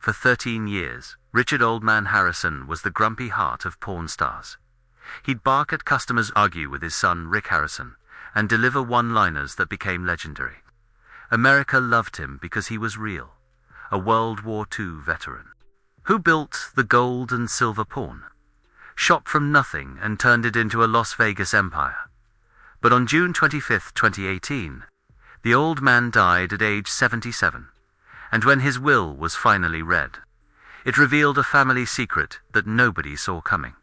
For 13 years, Richard Oldman Harrison was the grumpy heart of Pawn Stars. He'd bark at customers, argue with his son Rick Harrison, and deliver one-liners that became legendary. America loved him because he was real, a World War II veteran. Who built the gold and silver pawn? Shot from nothing and turned it into a Las Vegas empire. But on June 25, 2018, the old man died at age 77, and when his will was finally read, it revealed a family secret that nobody saw coming.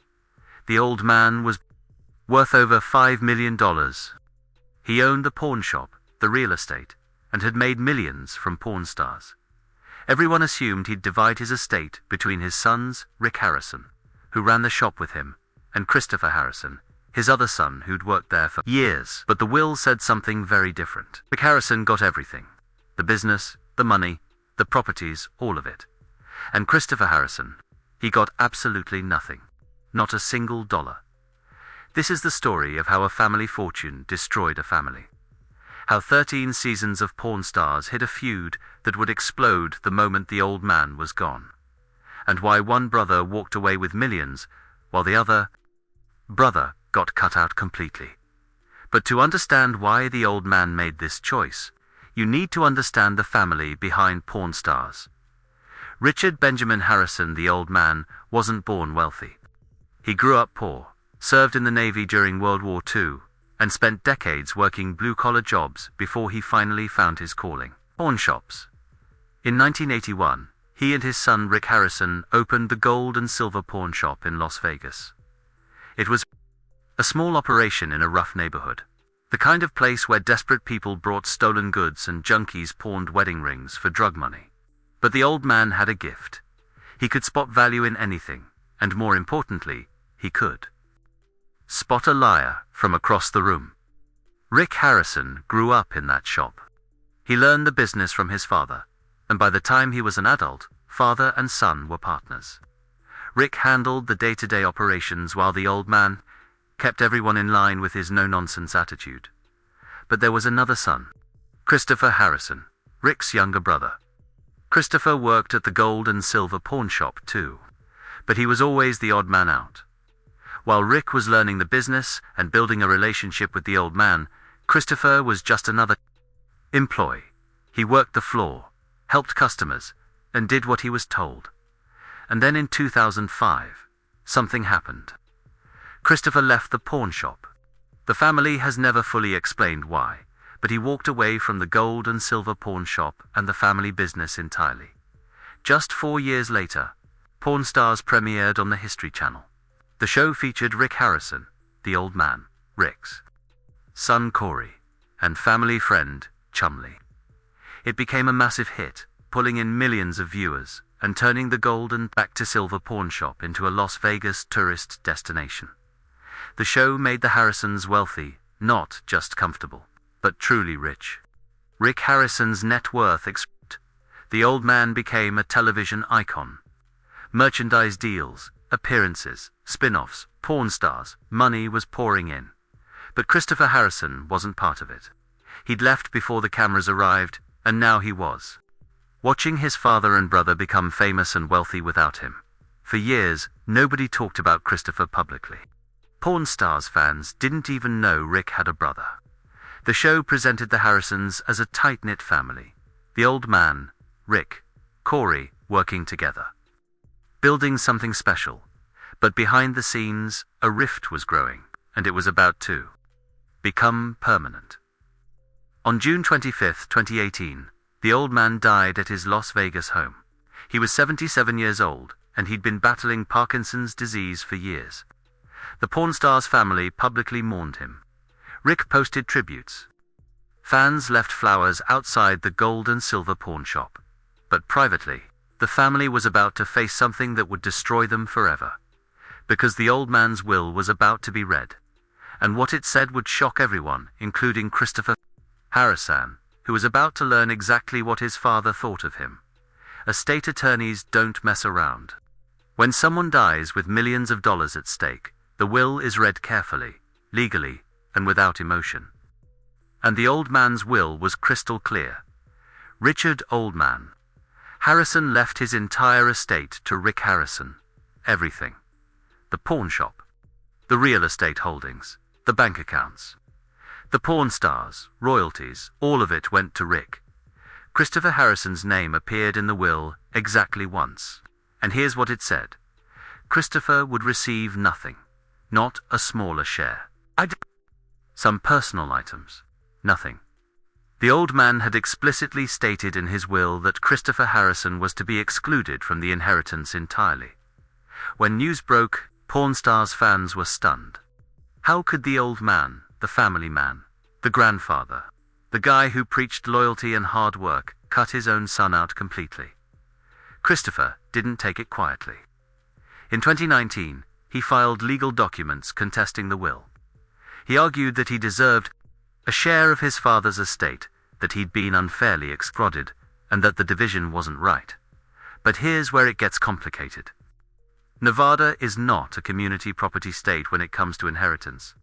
The old man was worth over $5 million. He owned the pawn shop, the real estate, and had made millions from Pawn Stars. Everyone assumed he'd divide his estate between his sons, Rick Harrison, who ran the shop with him, and Christopher Harrison, his other son who'd worked there for years. But the will said something very different. Rick Harrison got everything. The business, the money, the properties, all of it. And Christopher Harrison, he got absolutely nothing. Not a single dollar. This is the story of how a family fortune destroyed a family. How 13 seasons of Pawn Stars hid a feud that would explode the moment the old man was gone. And why one brother walked away with millions, while the other brother got cut out completely. But to understand why the old man made this choice, you need to understand the family behind Pawn Stars. Richard Benjamin Harrison, the old man, wasn't born wealthy. He grew up poor, served in the Navy during World War II, and spent decades working blue-collar jobs before he finally found his calling: pawn shops. In 1981, he and his son Rick Harrison opened the Gold and Silver Pawn Shop in Las Vegas. It was a small operation in a rough neighborhood, the kind of place where desperate people brought stolen goods and junkies pawned wedding rings for drug money. But the old man had a gift. He could spot value in anything, and more importantly, he could spot a liar from across the room. Rick Harrison grew up in that shop. He learned the business from his father, and by the time he was an adult, father and son were partners. Rick handled the day-to-day operations while the old man kept everyone in line with his no-nonsense attitude. But there was another son, Christopher Harrison, Rick's younger brother. Christopher worked at the Gold and Silver Pawn Shop too, but he was always the odd man out. While Rick was learning the business and building a relationship with the old man, Christopher was just another employee. He worked the floor, helped customers, and did what he was told. And then in 2005, something happened. Christopher left the pawn shop. The family has never fully explained why, but he walked away from the Gold and Silver Pawn Shop and the family business entirely. Just 4 years later, Pawn Stars premiered on the History Channel. The show featured Rick Harrison, the old man, Rick's son Corey, and family friend Chumley. It became a massive hit, pulling in millions of viewers and turning the Gold and back to Silver Pawn Shop into a Las Vegas tourist destination. The show made the Harrisons wealthy, not just comfortable, but truly rich. Rick Harrison's net worth exploded. The old man became a television icon. Merchandise deals, appearances, spin-offs, Pawn Stars, money was pouring in. But Christopher Harrison wasn't part of it. He'd left before the cameras arrived, and now he was watching his father and brother become famous and wealthy without him. For years, nobody talked about Christopher publicly. Pawn Stars fans didn't even know Rick had a brother. The show presented the Harrisons as a tight-knit family. The old man, Rick, Corey, working together, building something special. But behind the scenes, a rift was growing, and it was about to become permanent. On June 25, 2018, the old man died at his Las Vegas home. He was 77 years old, and he'd been battling Parkinson's disease for years. The Pawn Stars family publicly mourned him. Rick posted tributes. Fans left flowers outside the Gold and Silver Pawn Shop. But privately, the family was about to face something that would destroy them forever. Because the old man's will was about to be read. And what it said would shock everyone, including Christopher Harrison, who was about to learn exactly what his father thought of him. Estate attorneys don't mess around. When someone dies with millions of dollars at stake, the will is read carefully, legally, and without emotion. And the old man's will was crystal clear. Richard Oldman Harrison left his entire estate to Rick Harrison. Everything. The pawn shop, the real estate holdings, the bank accounts, the porn stars, royalties, all of it went to Rick. Christopher Harrison's name appeared in the will exactly once, and here's what it said. Christopher would receive nothing, not a smaller share. Some personal items, nothing. The old man had explicitly stated in his will that Christopher Harrison was to be excluded from the inheritance entirely. When news broke, Pawn Stars fans were stunned. How could the old man, the family man, the grandfather, the guy who preached loyalty and hard work, cut his own son out completely? Christopher didn't take it quietly. In 2019, he filed legal documents contesting the will. He argued that he deserved a share of his father's estate, that he'd been unfairly excluded, and that the division wasn't right. But here's where it gets complicated. Nevada is not a community property state when it comes to inheritance.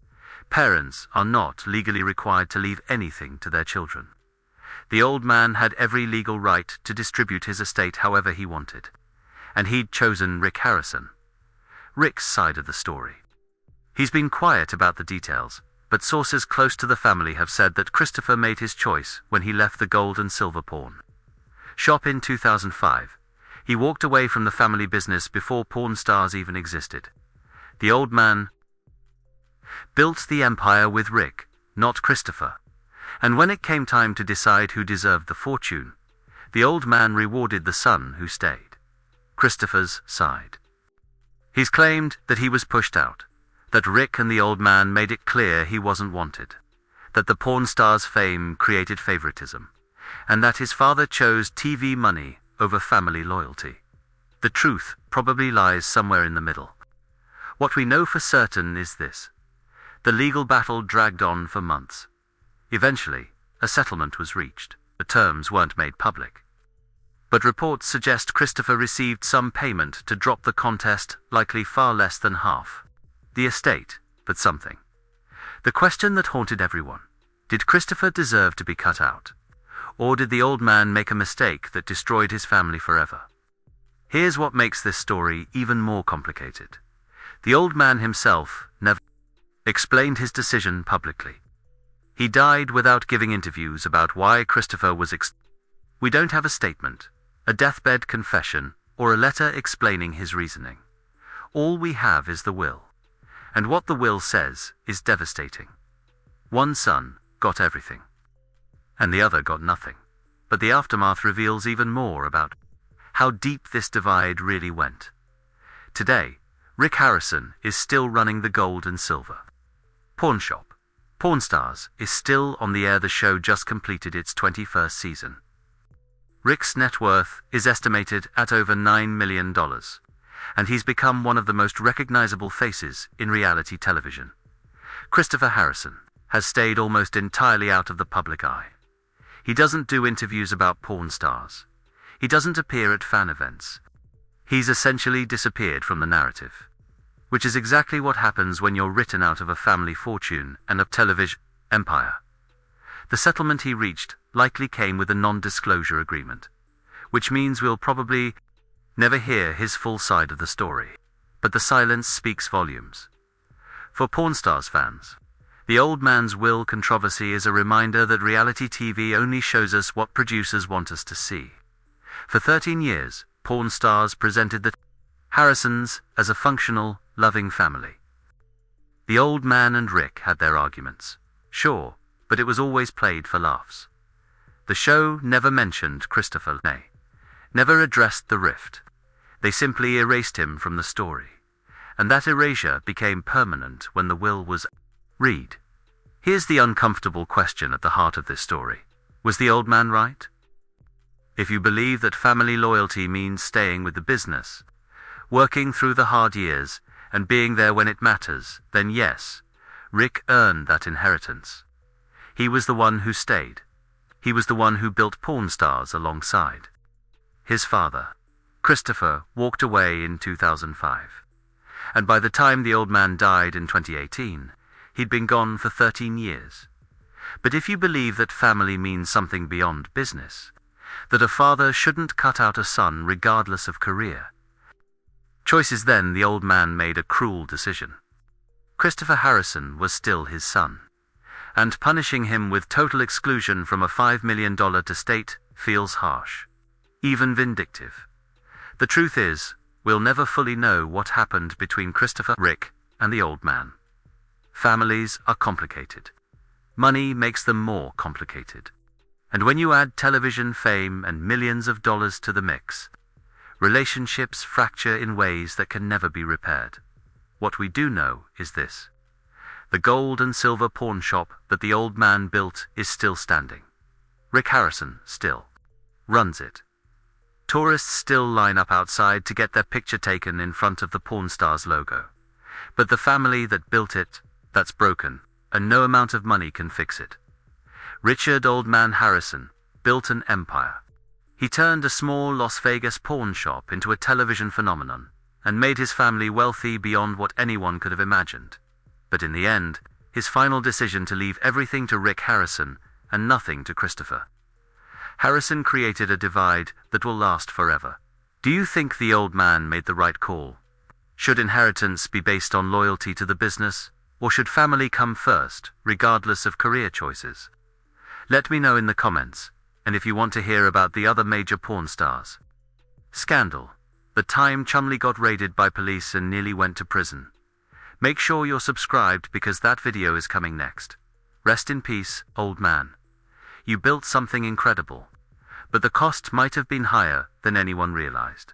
Parents are not legally required to leave anything to their children. The old man had every legal right to distribute his estate however he wanted, and he'd chosen Rick Harrison. Rick's side of the story. He's been quiet about the details, but sources close to the family have said that Christopher made his choice when he left the gold and silver pawn shop in 2005. He walked away from the family business before Pawn Stars even existed. The old man built the empire with Rick, not Christopher. And when it came time to decide who deserved the fortune, the old man rewarded the son who stayed. Christopher's side. He's claimed that he was pushed out, that Rick and the old man made it clear he wasn't wanted, that the Pawn Stars fame created favoritism, and that his father chose TV money over family loyalty. The truth probably lies somewhere in the middle. What we know for certain is this. The legal battle dragged on for months. Eventually, a settlement was reached. The terms weren't made public. But reports suggest Christopher received some payment to drop the contest, likely far less than half. The estate, but something. The question that haunted everyone. Did Christopher deserve to be cut out? Or did the old man make a mistake that destroyed his family forever? Here's what makes this story even more complicated. The old man himself never explained his decision publicly. He died without giving interviews about why Christopher was We don't have a statement, a deathbed confession, or a letter explaining his reasoning. All we have is the will. And what the will says is devastating. One son got everything, and the other got nothing. But the aftermath reveals even more about how deep this divide really went. Today, Rick Harrison is still running the gold and silver pawn shop. Pawn Stars is still on the air. The show just completed its 21st season. Rick's net worth is estimated at over $9 million, and he's become one of the most recognizable faces in reality television. Christopher Harrison has stayed almost entirely out of the public eye. He doesn't do interviews about Pawn Stars. He doesn't appear at fan events. He's essentially disappeared from the narrative, which is exactly what happens when you're written out of a family fortune and a television empire. The settlement he reached likely came with a non-disclosure agreement, which means we'll probably never hear his full side of the story. But the silence speaks volumes. For Pawn Stars fans, the old man's will controversy is a reminder that reality TV only shows us what producers want us to see. For 13 years, Pawn Stars presented the Harrisons as a functional, loving family. The old man and Rick had their arguments, sure, but it was always played for laughs. The show never mentioned Christopher, never addressed the rift. They simply erased him from the story, and that erasure became permanent when the will was read. Here's the uncomfortable question at the heart of this story. Was the old man right? If you believe that family loyalty means staying with the business, working through the hard years, and being there when it matters, then yes, Rick earned that inheritance. He was the one who stayed. He was the one who built Pawn Stars alongside his father. Christopher walked away in 2005. And by the time the old man died in 2018, he'd been gone for 13 years. But if you believe that family means something beyond business, that a father shouldn't cut out a son regardless of career. Choices. Then the old man made a cruel decision. Christopher Harrison was still his son, and punishing him with total exclusion from a $5 million estate feels harsh, even vindictive. The truth is, we'll never fully know what happened between Christopher, Rick, and the old man. Families are complicated. Money makes them more complicated. And when you add television fame and millions of dollars to the mix, relationships fracture in ways that can never be repaired. What we do know is this: the gold and silver pawn shop that the old man built is still standing. Rick Harrison still runs it. Tourists still line up outside to get their picture taken in front of the Pawn Stars logo. But the family that built it, that's broken, and no amount of money can fix it. Richard Old Man Harrison built an empire. He turned a small Las Vegas pawn shop into a television phenomenon, and made his family wealthy beyond what anyone could have imagined. But in the end, his final decision to leave everything to Rick Harrison and nothing to Christopher Harrison created a divide that will last forever. Do you think the old man made the right call? Should inheritance be based on loyalty to the business, or should family come first, regardless of career choices? Let me know in the comments, and if you want to hear about the other major porn stars. Scandal: the time Chumlee got raided by police and nearly went to prison. Make sure you're subscribed because that video is coming next. Rest in peace, old man. You built something incredible, but the cost might have been higher than anyone realized.